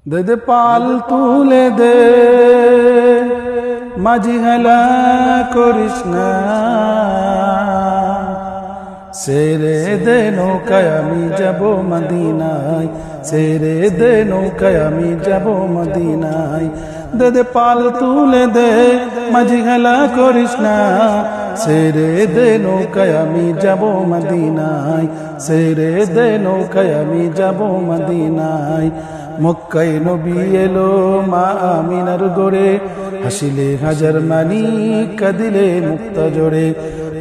দে দে পাল তুলে দে, মাঝি হেলা করিস না। ছেড়ে দে নৌকায় আমি যাব মদিনায়, ছেড়ে দে নৌকায় আমি যাব মদিনায়। দে দে পাল তুলে দে, মাঝি হেলা করিস না। ছেড়ে দে নৌকায় আমি যাব মদিনায়, ছেড়ে দে নৌকায় আমি যাব মদিনায়। মক্কায় নবী এলো মা আমিনার গড়ে, হাসিলে হাজার মানি কাঁদিলে মুক্তা জোরে।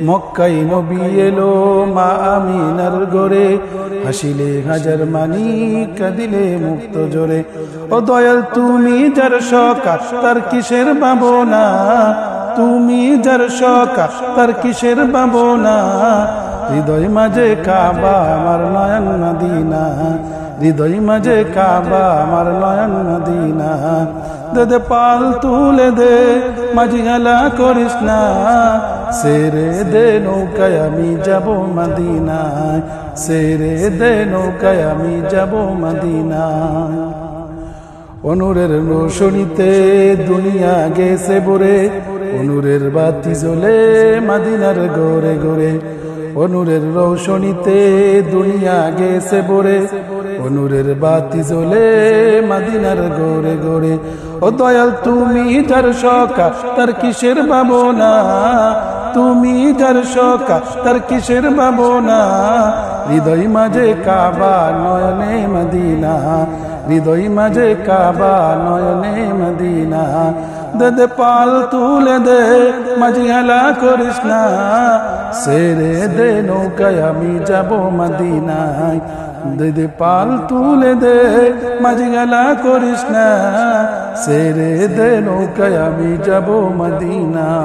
মক্কায় নবী এলো মা আমিনার গড়ে, হাসিলে হাজার মানি কাঁদিলে মুক্ত জোরে। ও দয়াল তুমি যার শোকা তার কিসের ভাবনা, তুমি যার শোকা তার কিসের ভাবনা। হৃদয় মাঝে কাবা আমার নয়ন মদিনা, হৃদয় মাঝে কাবা আমার নয়ন মদিনা। দে দে পাল তুলে দে, মাঝি হেলা করিস না। ছেড়ে দে নৌকায় আমি যাব মদিনায়, ছেড়ে দে নৌকায় আমি যাব মদিনায়। অনুরের রোশনীতে দুনিয়া গেছে ভরে, অনুরের বাতি জ্বলে মদিনার গোরে গোরে। অনুরের রোশনীতে দুনিয়া গেছে ভরে, অনুরের বাতি জ্বলে মদিনার গোরে গোরে। ও দয়াল তুমি যার শোকা তার কিসের ভাবনা, তুমি যার শোকা তার কিসের ভাবনা। হৃদয় মাঝে কাবা নয়নে মদিনা, হৃদয় মাঝে কাবা নয়নে মদিনা। দে দে পাল তুলে দে, মাঝি হেলা করিস না। ছেড়ে দে নৌকায় আমি যাব মদিনায়, দে দে পাল তুলে দে, মাঝি হেলা করিস না। ছেড়ে দে নৌকায় আমি যাব মদিনায়।